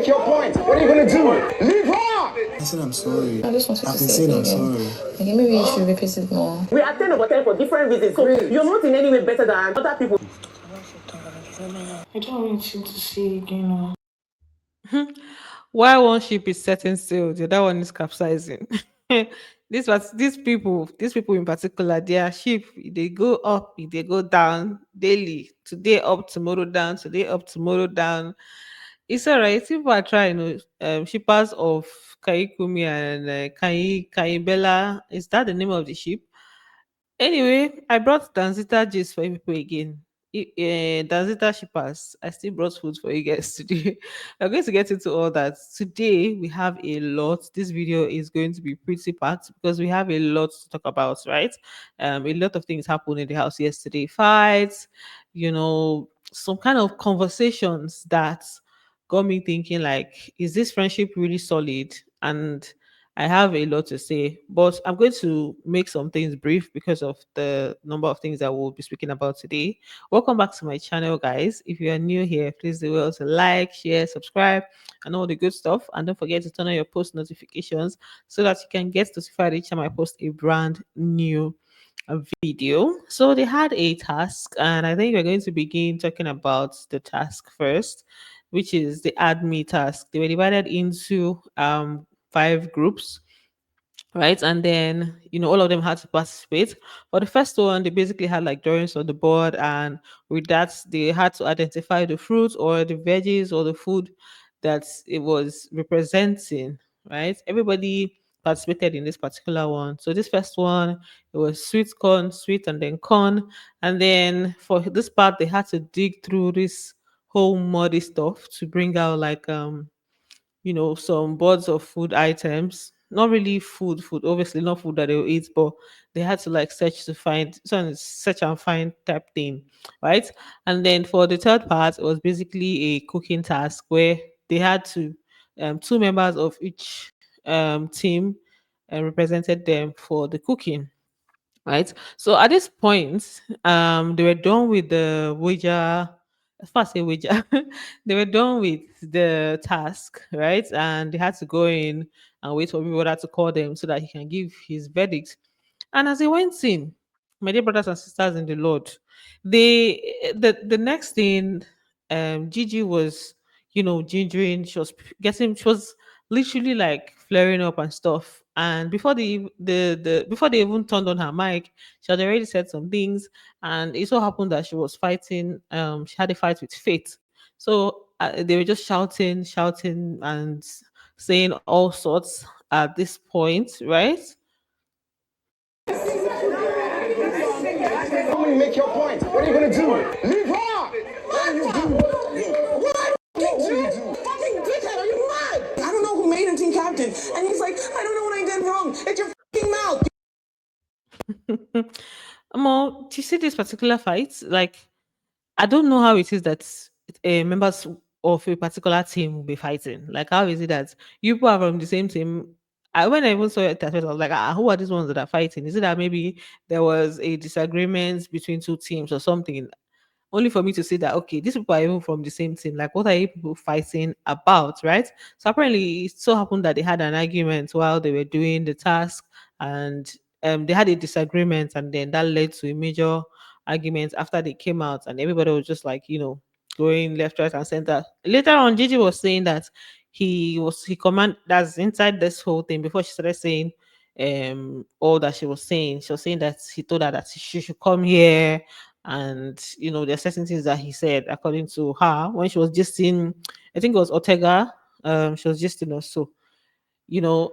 make your point. What are you gonna do? Leave her! I said I'm sorry. I just wanted I've to been say saying I'm again. sorry. Okay, maybe you should repeat it more. We are 10 over 10 for different reasons. So you're not in any way better than other people. I don't want you to see again. Why one ship is setting sail, the other one is capsizing. These people in particular, their ship, they go up, they go down daily. Today up, tomorrow down. Today up, tomorrow down. It's alright. People are trying. Shippers of Kaikumi and Kaibella. Is that the name of the ship? Anyway, I brought Danzita gist for you people again. Danzita shippers, I still brought food for you guys today. I'm going to get into all that. Today, we have a lot. This video is going to be pretty packed because we have a lot to talk about, right? A lot of things happened in the house yesterday. Fights, some kind of conversations that got me thinking like, is this friendship really solid? And I have a lot to say, but I'm going to make some things brief because of the number of things that we'll be speaking about today. Welcome back to my channel, guys. If you are new here, please do well to like, share, subscribe, and all the good stuff. And don't forget to turn on your post notifications so that you can get notified each time I post a brand new video. So they had a task, and I think we're going to begin talking about the task first, which is the add me task. They were divided into 5 groups, right? And then all of them had to participate. For the first one, they basically had like drawings on the board, and with that, they had to identify the fruits or the veggies or the food that it was representing, right? Everybody participated in this particular one. So this first one, it was sweet corn, sweet and then corn. And then for this part, they had to dig through this whole muddy stuff to bring out like some boards of food items. Not really food, obviously not food that they'll eat, but they had to like search and find type thing, right? And then for the third part, it was basically a cooking task where they had to 2 members of each team represented them for the cooking, right? So at this point, they were done with the wager. As far as say wager, they were done with the task, right? And they had to go in and wait for people to call them so that he can give his verdict. And as he went in, my dear brothers and sisters in the Lord, the next thing, Gigi was, gingering. She was literally like flaring up and stuff. And before before they even turned on her mic, she had already said some things. And it so happened that she was fighting. She had a fight with Faith. So they were just shouting, and saying all sorts at this point, right? I'm gonna make your point. What are you gonna do? Leave her! What do you do? What? What do you do? Fucking dickhead, are you mad? I don't know who made him team captain. And he's like, I don't know what I did wrong. It's your fucking mouth. Mo, do you see this particular fight? Like, I don't know how it is that members of a particular team will be fighting. Like, how is it that you people are from the same team? When I even saw it at first, I was like, who are these ones that are fighting? Is it that maybe there was a disagreement between 2 teams or something? Only for me to see that, okay, these people are even from the same team. Like, what are you people fighting about, right? So apparently, it so happened that they had an argument while they were doing the task, and they had a disagreement, and then that led to a major argument after they came out, and everybody was just like, going left, right, and center. Later on, Gigi was saying that he command that's inside this whole thing before she started saying all that she was saying. She was saying that he told her that she should come here, and there are certain things that he said according to her when she was just in, I think it was Ortega. She was just also,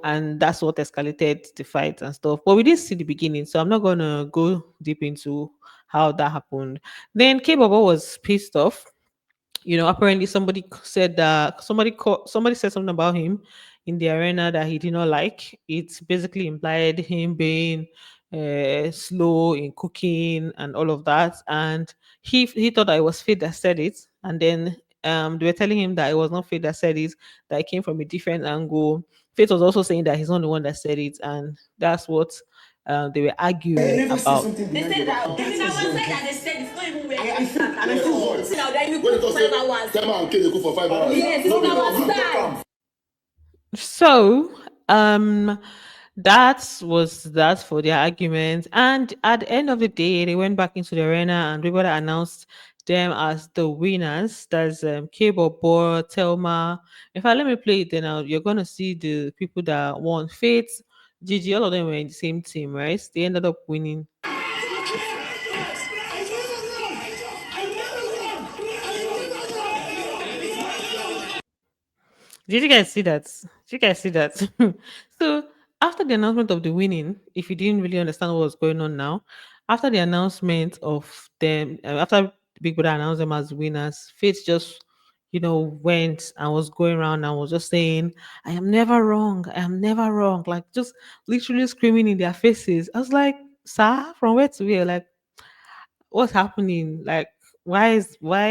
and that's what escalated the fight and stuff, but we didn't see the beginning, so I'm not gonna go deep into how that happened. Then K Baba was pissed off. Apparently somebody said something about him in the arena that he did not like. It basically implied him being slow in cooking and all of that. And he thought that it was Faith that said it. And then they were telling him that it was not Faith that said it, that it came from a different angle. Faith was also saying that he's not the one that said it, and that's what they were I arguing never said about. something They behind said your back. that. Then I was saying that they said it's not even where I feel and I feel hot. now then you When it cook was 5 hours. Telma and K, they cook for 5 hours. Yes, it's our style. So, that was that for their argument. And at the end of the day, they went back into the arena and everybody announced them as the winners. That's K-Bobo, Telma. In fact, let me play it then. Now you're gonna see the people that won. Faith, Gigi, all of them were in the same team, right? They ended up winning. Did you guys see that? Did you guys see that? So after the announcement of the winning, if you didn't really understand what was going on now, after the announcement of them, after Big Brother announced them as winners, Faith just, went and was going around and was just saying, "I am never wrong. I am never wrong." Like just literally screaming in their faces. I was like, "Sir, from where to where?" Like what's happening? Like, why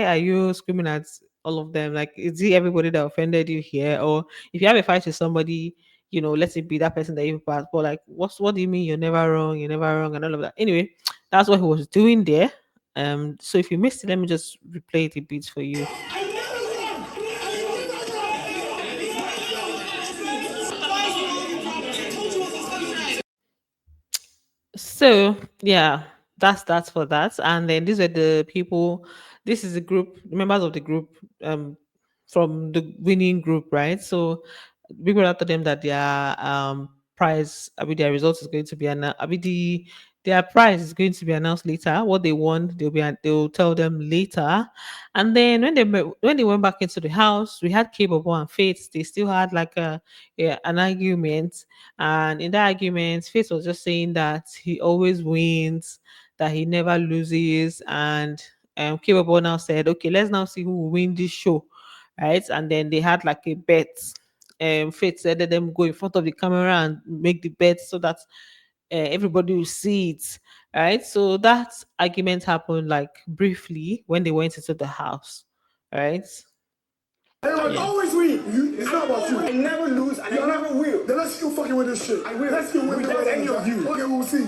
are you screaming at all of them? Like, is it everybody that offended you here? Or if you have a fight with somebody, let it be that person that you passed. But like, what do you mean you're never wrong, and all of that? Anyway, that's what he was doing there. So if you missed it, let me just replay it a bit for you. So yeah, that's for that. And then these are the people. This is the group, members of the group, from the winning group, right? So people after them that their prize, I mean their results is going to be announced. I mean their prize is going to be announced later. What they won, they'll tell them later. And then when they went back into the house, we had Capable and Faith. They still had like an argument, and in that argument, Faith was just saying that he always wins, that he never loses. And Capable now said, okay, let's now see who will win this show. Right. And then they had like a bet. Faith said let them go in front of the camera and make the bet so that everybody will see it. Right. So that argument happened like briefly when they went into the house. Right. I always win. It's not about you. I never lose and I never will. Then let's keep fucking with this shit. I will. Let's keep win without any of you. Okay, we'll see.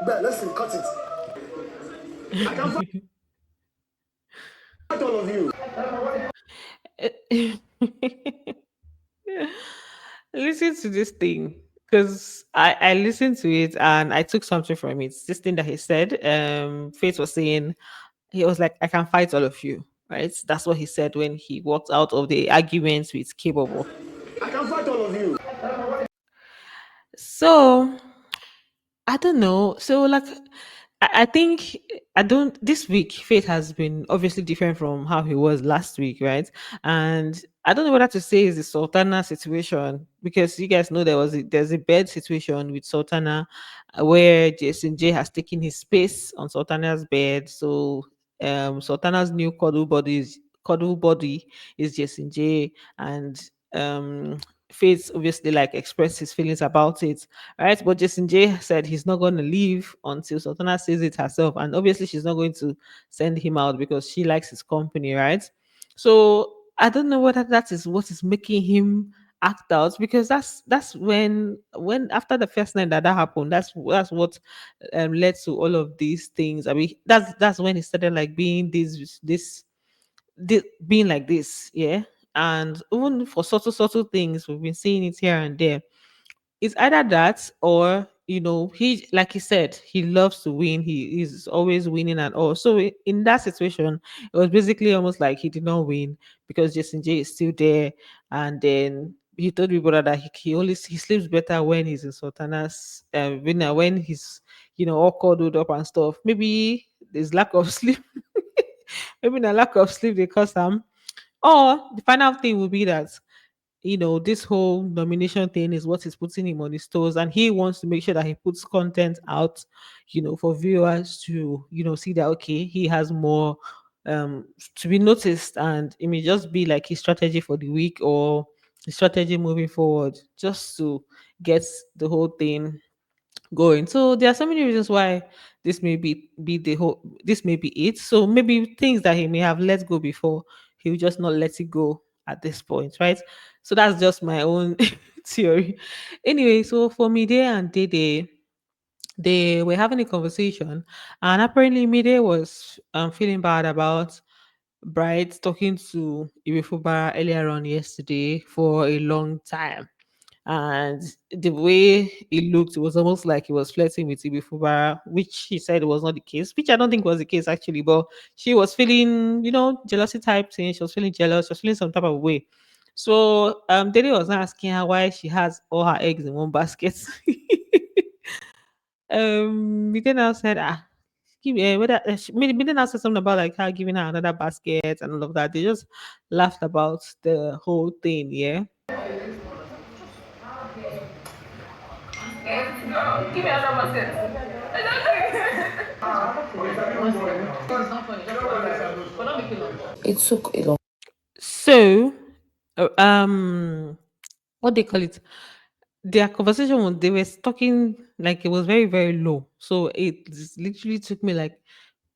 Bet, let's see. Cut it. I can fight all of you. Listen to this thing because I listened to it and I took something from it. This thing that he said, Faith was saying, he was like, I can fight all of you, right? That's what he said when he walked out of the arguments with Capable. I can fight all of you. So I don't know. So like I think I don't this week Faith has been obviously different from how he was last week, right? And I don't know whether to say is the Sultana situation because you guys know there's a bed situation with Sultana where Jason J has taken his space on Sultana's bed. So Sultana's new cuddle body is Jason J, and um Faith obviously like expressed his feelings about it, right? But Jason J said he's not going to leave until Sultana says it herself. And obviously, she's not going to send him out because she likes his company, right? So I don't know whether that is what is making him act out because that's when after the first night that happened, that's what led to all of these things. I mean, that's when he started like being being like this, yeah. And even for subtle things, we've been seeing it here and there. It's either that or he like he said he loves to win, he is always winning and all. So in that situation it was basically almost like he did not win because Jason J is still there. And then he told people that he sleeps better when he's in Sultana's when he's all cuddled up and stuff. Maybe there's lack of sleep. Maybe the lack of sleep they cause him. Or the final thing will be that this whole nomination thing is what is putting him on his toes, and he wants to make sure that he puts content out, for viewers to, see that okay, he has more to be noticed, and it may just be like his strategy for the week or his strategy moving forward, just to get the whole thing going. So there are so many reasons why this may be it. So maybe things that he may have let go before, he will just not let it go at this point, right? So that's just my own theory. Anyway, so for Midday and Diddi, They were having a conversation, and apparently Mide was feeling bad about Bright talking to Ibifubara earlier on yesterday for a long time. And the way it looked, it was almost like he was flirting with Ibifubara, which she said was not the case, which I don't think was the case actually. But she was feeling, jealousy type thing. She was feeling jealous. She was feeling some type of way. So Dede was asking her why she has all her eggs in one basket. Mide now said, whether Mide now said something about like her giving her another basket and all of that. They just laughed about the whole thing, yeah. It took a long. So, what they call it? Their conversation was they were talking like it was very very low. So it literally took me like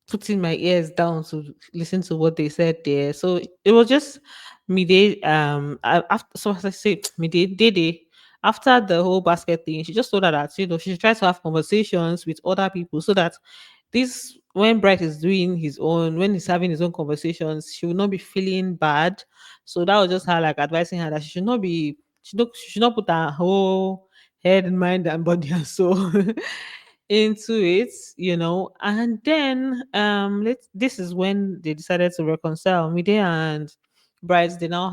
putting my ears down to listen to what they said there. So it was just midday. After so as I say midday Dede. After the whole basket thing, she just told her that she should try to have conversations with other people so that this when Bright is doing his own, when he's having his own conversations, she will not be feeling bad. So that was just her like advising her that she should not put her whole head, mind, and body and soul into it. And then this is when they decided to reconcile. Mide and Bright, they now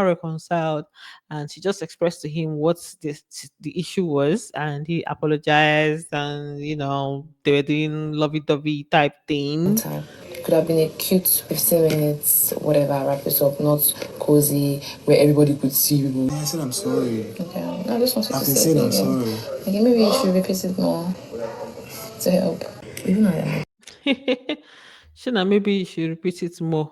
reconciled, and she just expressed to him what the issue was, and he apologized, and they were doing lovey-dovey type thing. Time. It could have been a cute 15 minutes, whatever, wrap this up, not cozy, where everybody could see you. I said I'm sorry. Okay, I just wanted I've to been say saying it I'm again. sorry. Okay, maybe you should repeat it more to help. Even though I Shana, maybe you should repeat it more.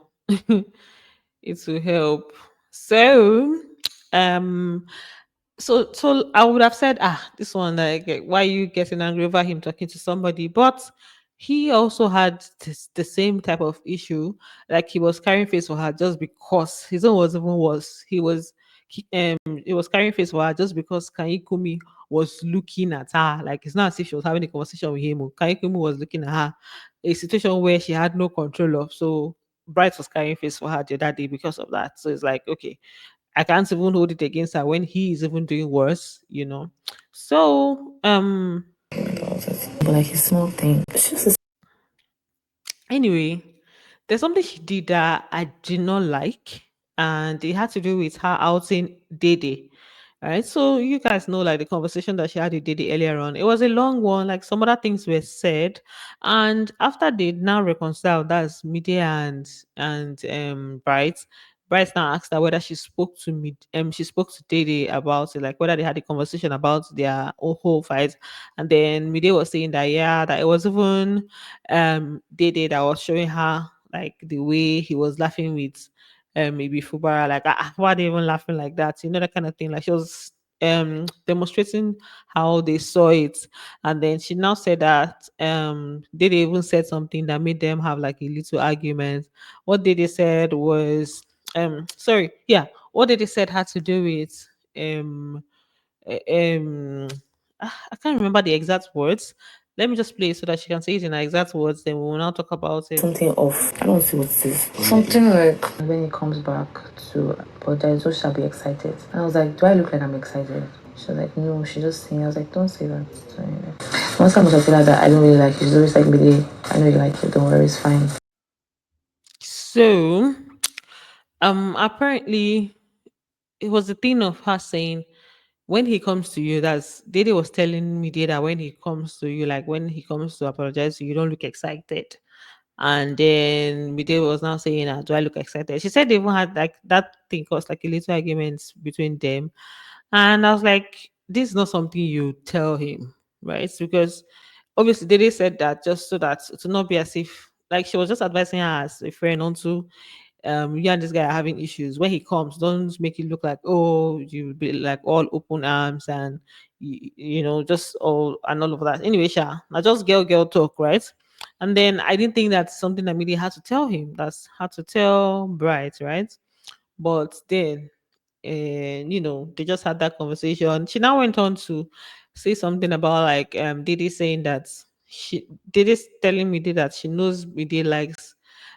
It will help. So, um, so I would have said, this one, like, why are you getting angry over him talking to somebody? But he also had the same type of issue, like he was carrying face for her just because his own was even worse. He was carrying face for her just because Kaikumi was looking at her. Like it's not as if she was having a conversation with him. Kaikumi was looking at her, a situation where she had no control of. So Bright was carrying face for her the other day because of that. So it's like, okay, I can't even hold it against her when he is even doing worse. So but like a small thing. It's just a anyway, there's something she did that I did not like, and it had to do with her outing Dede. All right, so you guys know like the conversation that she had with Dede earlier on. It was a long one, like some other things were said, and after they now reconciled, that's Media and Bright. Bright now asked her whether she spoke to Dede about it, like whether they had a conversation about their whole fight, and then Media was saying that yeah, that it was even Dede that was showing her like the way he was laughing with maybe Fubara, like why are they even laughing like that? That kind of thing. Like she was demonstrating how they saw it. And then she now said that Dede even said something that made them have like a little argument. What Dede said was sorry, yeah, what Dede said had to do with um I can't remember the exact words. Let me just play it so that she can say it in her exact words. Then we will now talk about it. something off. I don't see what it is. Something like when he comes back to apologize, so shall be excited. And I was like, do I look like I'm excited? She was like, no, she just saying. I was like, don't say that. So, yeah. Once I told her that I don't really like it, she's always like, Billy, I know you like it, don't worry, it's fine. So, apparently, it was the thing of her saying, when he comes to you, that's Dede was telling me that when he comes to you, like when he comes to apologize to you, you don't look excited. And then Mide was now saying, do I look excited? She said they even had like that thing caused like a little argument between them. And I was like, this is not something you tell him, right? Because obviously Dede said that just so that to not be as if like she was just advising her as a friend on to you and this guy are having issues. When he comes, don't make it look like, oh, you be like all open arms and just all of that. Anyway, Sha, now just girl talk, right? And then I didn't think that's something that Millie had to tell him. That's had to tell Bright, right? But then, they just had that conversation. She now went on to say something about like Didi saying that she Didi's telling me that she knows Midday likes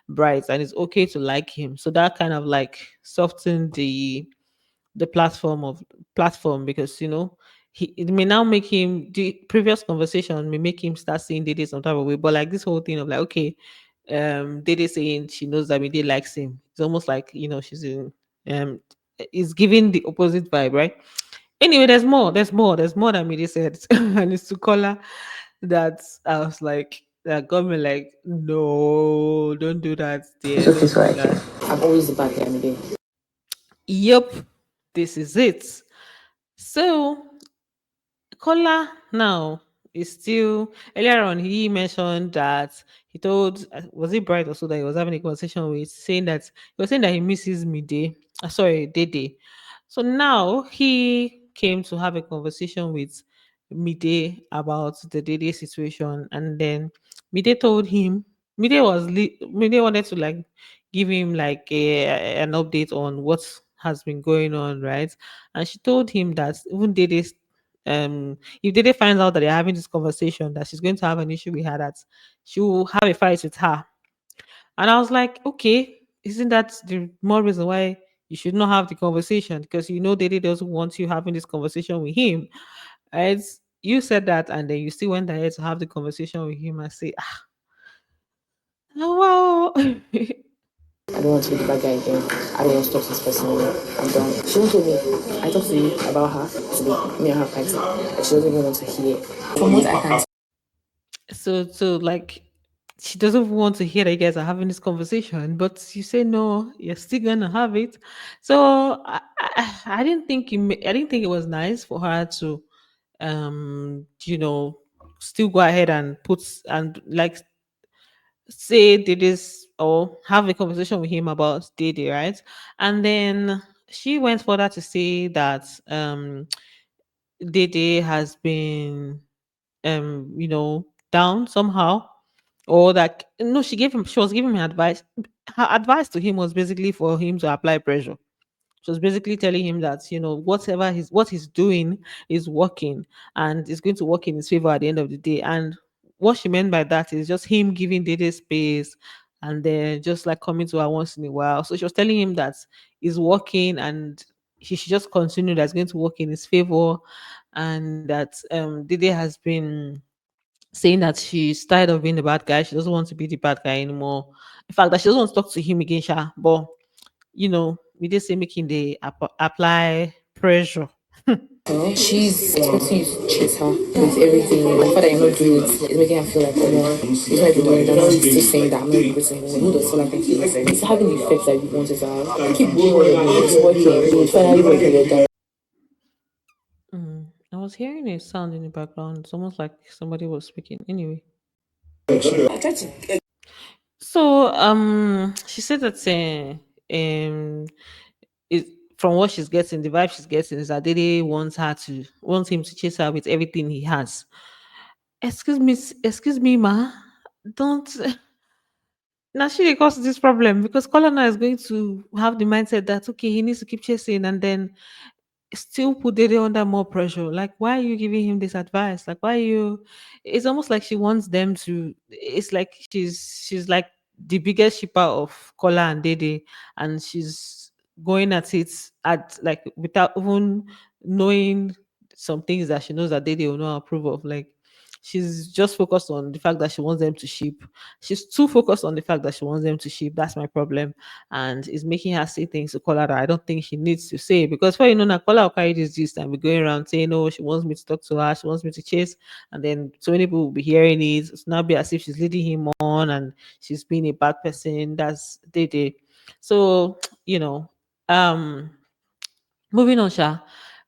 Bright and it's okay to like him. So that kind of like softened the platform because it may now make him the previous conversation may make him start seeing Dede some type of way. But like this whole thing of like, okay, Dede saying she knows that Mide likes him. It's almost like she's in is giving the opposite vibe, right? Anyway, there's more than Mide said. And it's to color that I was like that got me like, no, don't do that, dear, It's okay, don't so do I that. care. I'm always the bad guy, Midday. Yep, this is it. So Kola now is still earlier on he mentioned that he told was it Bright also that he was having a conversation with saying that he was saying that he misses Midday. Sorry, Dede. So now he came to have a conversation with Midday about the Dede situation and then Midday told him Midday wanted to like give him like an update on what has been going on, right? And she told him that even Dede if Dede finds out that they're having this conversation, that she's going to have an issue with her, that she will have a fight with her. And I was like, okay, isn't that the more reason why you should not have the conversation? Because Dede doesn't want you having this conversation with him. Right? You said that, and then you still went ahead to have the conversation with him and say, oh, well. I don't want to be the bad guy again. I don't want to talk to this person anymore. I'm done. She won't tell me. I talked to you about her today, me and her fighting. And she doesn't even want to hear. From what I can So like she doesn't want to hear that you guys are having this conversation, but you say no, you're still gonna have it. So I didn't think I didn't think it was nice for her to still go ahead and put and like say did this or have a conversation with him about Dede, right? And then she went further to say that Dede has been down somehow, or that no, she was giving him advice. Her advice to him was basically for him to apply pressure. She was basically telling him that what he's doing is working and it's going to work in his favor at the end of the day. And what she meant by that is just him giving Dede space and then just like coming to her once in a while. So she was telling him that it's working and he should just continue, that's going to work in his favor, and that Dede has been saying that she's tired of being the bad guy. She doesn't want to be the bad guy anymore. In fact, that she doesn't want to talk to him again, Sha. But we did say making the apply pressure. she's expecting you to chase her with everything. The fact that you're not doing it is making her feel like, oh no, it's not even doing that. She's still saying that I'm not regretting it. Who does feel like it's having the effect that you wanted to have. Keep doing what you're doing. It's working. It's finally working. You're done. I was hearing a sound in the background. It's almost like somebody was speaking. Anyway, I tried to. so she said that it, from what she's getting, the vibe she's getting is that Dede wants him to chase her with everything he has. Excuse me, ma. Don't. Now she dey cause this problem because Kalona is going to have the mindset that okay, he needs to keep chasing and then still put Dede under more pressure. Like, why are you giving him this advice? Like, why are you? It's almost like she wants them to. It's like she's like the biggest shipper of Kola and Dede, and she's going at it at like without even knowing some things that she knows that Dede will not approve of. Like, she's just focused on the fact that she wants them to ship. She's too focused on the fact that she wants them to ship. That's my problem, and it's making her say things to Kola that I don't think she needs to say. Because for Kola will carry this gist and be going around saying, "Oh, she wants me to talk to her, she wants me to chase," and then so many people will be hearing it. It's now be as if she's leading him on and she's being a bad person. That's Dede. So you know, um, moving on, Sha.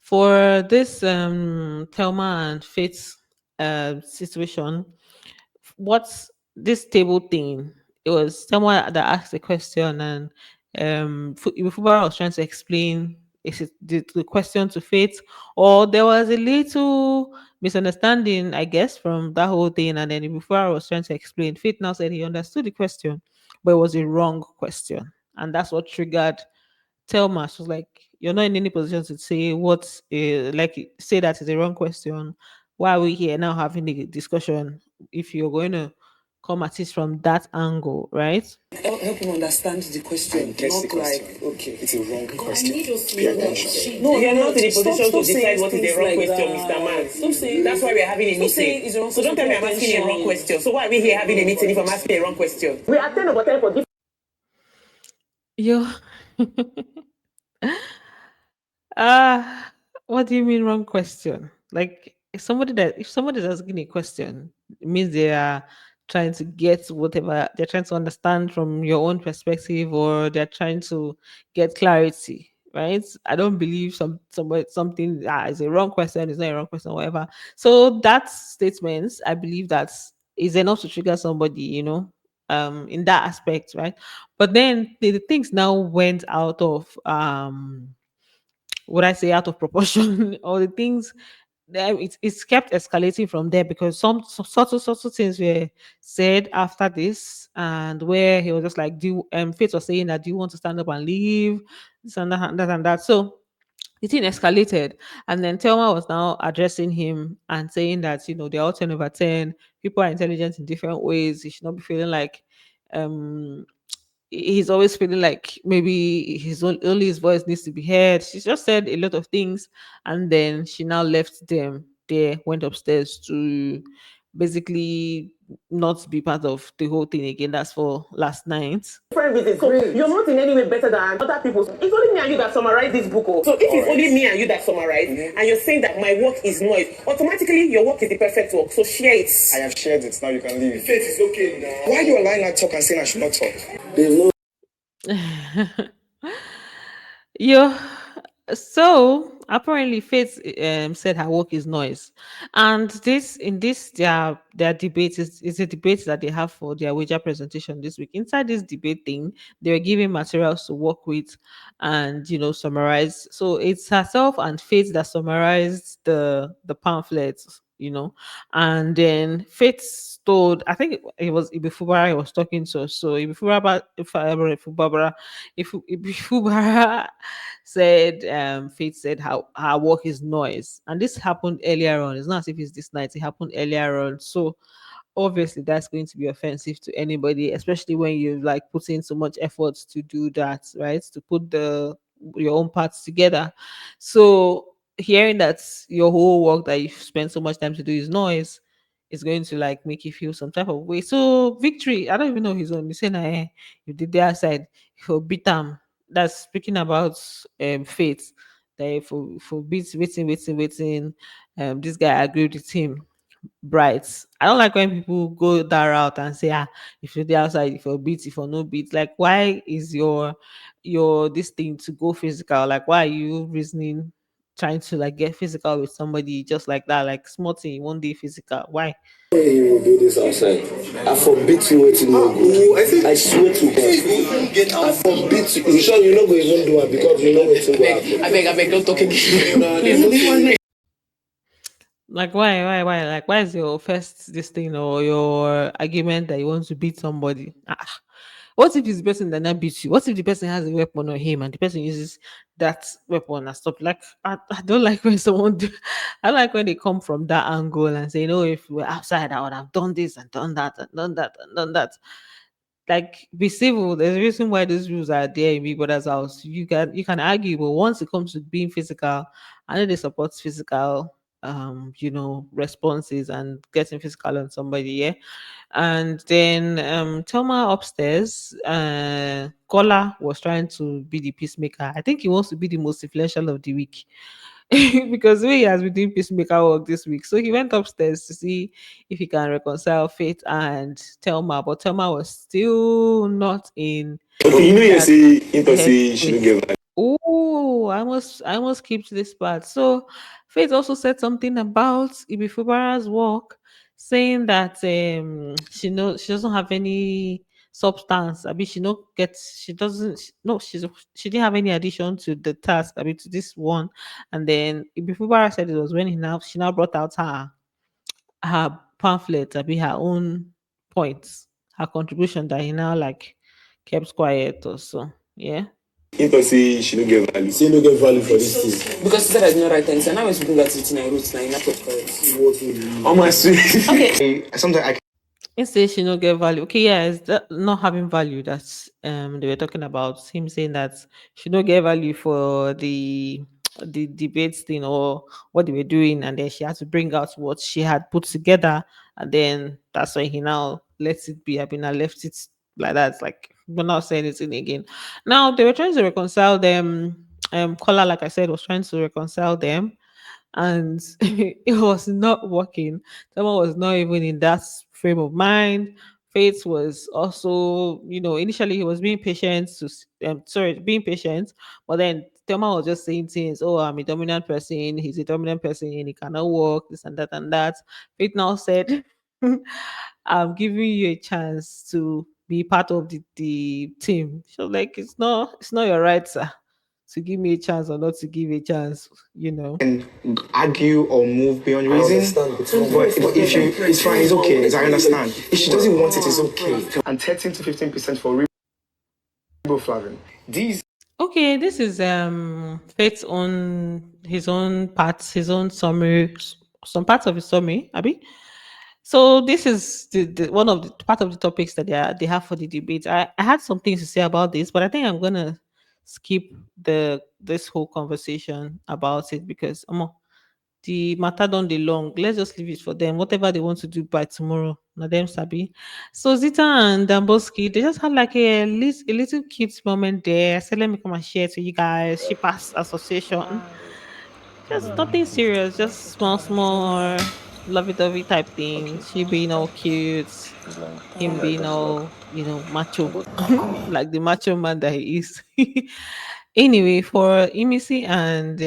For this Telma and Faith situation, what's this table thing? It was someone that asked a question, and Fubara was trying to explain is it the question to Faith, or there was a little misunderstanding, I guess, from that whole thing. And then Fubara was trying to explain. Faith now said he understood the question, but it was a wrong question, and that's what triggered Telma. She was like, "You're not in any position to say what, like, say that is a wrong question." why are we here now having a discussion if you're going to come at it from that angle, right? Help him understand the question. Guess the Not question. like, okay. It's a wrong question. need us to Pay know that attention. No, you're not in a stop- position stop to decide saying what is a things wrong like question, that. Mr. Man. Stop saying- That's why we're having a stop saying it's meeting. wrong So don't tell me I'm question. asking a wrong question. So why are we here having a meeting if I'm asking a wrong question? We are 10 over 10 for this. You uh what do you mean wrong question? Like if somebody's asking a question, it means they are trying to get whatever they're trying to understand from your own perspective, or they're trying to get clarity, right? I don't believe something is a wrong question, is not a wrong question, whatever. So that statement, I believe that is enough to trigger somebody, in that aspect, right? But then the things now went out of would I say out of proportion or the things that it's kept escalating from there, because some subtle things were said after this, and where he was just like, do Faith was saying that, do you want to stand up and leave, this and that and that and that. So the thing escalated, and then Telma was now addressing him and saying that, they're all 10 over 10, people are intelligent in different ways, he should not be feeling like um he's always feeling like maybe only his voice needs to be heard. She just said a lot of things, and then she now left them there, went upstairs to basically not be part of the whole thing again. That's for last night. Different reasons. So you're not in any way better than other people. It's only me and you that summarize this book. Oh. So if it's only me and you that summarize, and you're saying that my work is noise, automatically your work is the perfect work. So share it. I have shared it. Now you can leave. Faith is okay now. Why are you allowing her to talk and saying I should not talk? There's no Yeah. So apparently, Faith said her work is noise, and this their debate is a debate that they have for their wager presentation this week. Inside this debate thing, they were giving materials to work with, and summarize. So it's herself and Faith that summarized the pamphlets. And then Faith told, I think it was Ibifubara he was talking to. So Ibifubara said, Faith said how her work is noise, and this happened earlier on. It's not as if it's this night; it happened earlier on. So obviously that's going to be offensive to anybody, especially when you like put in so much effort to do that, right? To put your own parts together. So hearing that your whole work that you've spent so much time to do is noise is going to like make you feel some type of way. So Victory, I don't even know his own. You say nah, you did the outside, he'll beat them. That's speaking about Faith. That if beat waiting, this guy agreed with him. Bright. I don't like when people go that route and say, if you're the outside, if you're beat, if you're no beat. Like, why is your this thing to go physical? Like, why are you reasoning trying to like get physical with somebody just like that? Like small thing, one day physical. Why? When you will do this outside, I forbid you waiting no good. I swear to God, I forbid you. You sure you not going to even do it because you know waiting go happen. I beg, don't talk again. Like why? Like why is your first this thing or your argument that you want to beat somebody? What if it's the person that not beat you? What if the person has a weapon on him and the person uses that weapon and stuff? Like I don't like when someone I like when they come from that angle and say, if we're outside, I would have done this and done that and done that and done that. Like be civil. There's a reason why those rules are there in Big Brother's house. You can argue, but once it comes to being physical, I know they support physical responses and getting physical on somebody, yeah. And then Telma upstairs, Kola was trying to be the peacemaker. I think he wants to be the most influential of the week. Because he has been doing peacemaker work this week. So he went upstairs to see if he can reconcile Faith and Telma, but Telma was still not in Okay, you that say into say she don't headspace. get vibe. Oh, I must keep to this part. So Faith also said something about Ibifubara's work, saying that she doesn't have any substance. I mean she doesn't no she didn't have any addition to the task. I mean to this one. And then Ibifubara said it was when she now brought out her pamphlet, I mean her own points, her contribution that he now like kept quiet or so. Yeah. If I say she don't get value. Say no get value for this thing. Because she said I did not write things, and I was looking at it and I wrote, now you not correct. What will you Oh my sweet. Okay. Sometimes I It says she don't get value. Okay, yeah, it's that not having value. That's they were talking about him saying that she don't get value for the debates thing or what they were doing, and then she had to bring out what she had put together, and then that's why he now lets it be. I mean, I left it like that. It's like we're not saying anything again. Now they were trying to reconcile them. Kola, like I said, was trying to reconcile them, and it was not working. Someone was not even in that frame of mind. Faith was also, initially he was being patient being patient, but then Telma was just saying things. Oh, I'm a dominant person. He's a dominant person. He cannot work. This and that and that. Faith now said, "I'm giving you a chance to be part of the team." She was like, "It's not your right, sir, to give me a chance or not to give a chance, can argue or move beyond reason. understand, But if you, it's fine, it's okay. I understand. If she doesn't want it, it's okay. And 13 to 15% for riboflavin. These Okay, this is Faith's own his own parts, his own summary, some parts of his summary, Abby. So this is the one of the part of the topics that they have for the debate. I had some things to say about this, but I think I'm gonna skip this whole conversation about it because the matter don't dey long. Let's just leave it for them. Whatever they want to do by tomorrow, na them sabi. So Zita and Damboski, they just had like a little cute moment there. I said, let me come and share to you guys. She passed association. Just nothing serious, just small, lovey-dovey type thing. She being all cute, him being all, macho, like the macho man that he is. Anyway, for Imisi and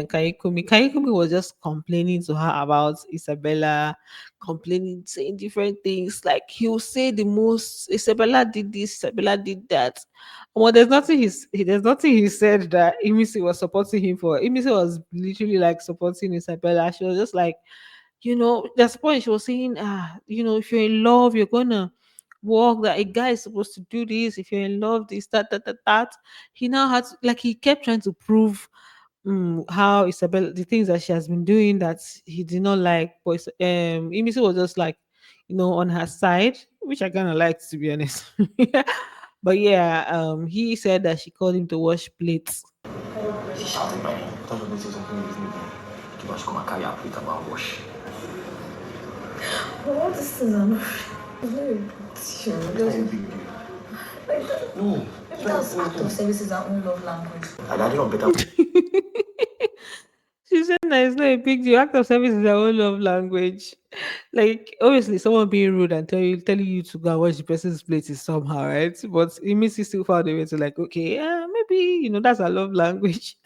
Kaikumi was just complaining to her about Isabella, complaining, saying different things. Like he'll say the most, Isabella did this, Isabella did that. Well, there's nothing he said that Imisi was supporting him for. Imisi was literally like supporting Isabella. She was just like, there's a point she was saying, if you're in love, you're gonna walk, that a guy is supposed to do this. If you're in love, this, that. He now had to, like, he kept trying to prove how Isabella, the things that she has been doing that he did not like. But Imisi was just like, on her side, which I kind of liked, to be honest. But yeah, he said that she called him to wash plates. She shouted my name. Thought of something with me. Too much come and carry her plate and go and wash. But all this is not very big deal. Like that. No. That's act of service is our own love language. I did not better. She said that it's not a big deal. Act of service is our own love language. Like, obviously, someone being rude and telling you to go and wash the person's plate is somehow, right? But it means you still found a way to, like, okay, maybe, that's our love language.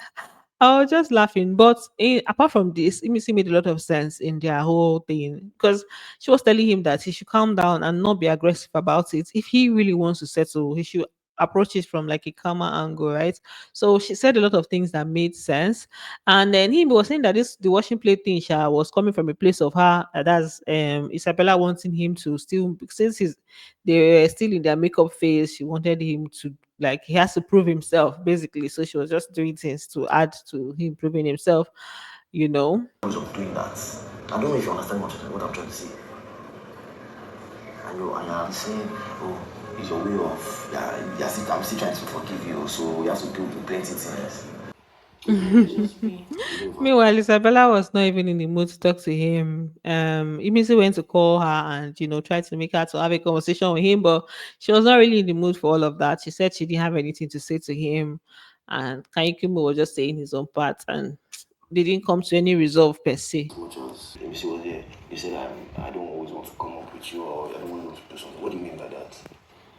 I was just laughing. But apart from this, Imisi made a lot of sense in their whole thing because she was telling him that he should calm down and not be aggressive about it. If he really wants to settle, he should approach it from like a calmer angle, right? So she said a lot of things that made sense. And then he was saying that the washing plate thing was coming from a place of her, that's Isabella wanting him to still, since they were still in their makeup phase, she wanted him to, like, he has to prove himself basically. So she was just doing things to add to him proving himself, Of doing that. I don't know if you understand what I'm trying to say. And I'm saying, oh, it's your way of, I'm still trying to forgive you, so you have to do plenty things. Meanwhile, Isabella was not even in the mood to talk to him. Imisi went to call her and tried to make her to have a conversation with him, but she was not really in the mood for all of that. She said she didn't have anything to say to him, and Kaikumi was just saying his own part, and they didn't come to any resolve per se. Much as MC was there, you said I don't always want to come up with you, or I don't always want to do something. What do you mean by that?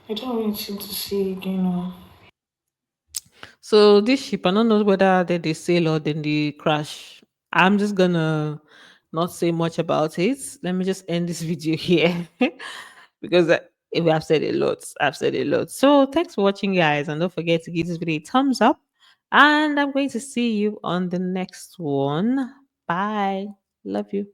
I don't want you to see again. So this ship, I don't know whether they sail or then they crash. I'm just gonna not say much about it. Let me just end this video here because we have said a lot. I've said a lot. So thanks for watching, guys, and don't forget to give this video a thumbs up. And I'm going to see you on the next one. Bye. Love you.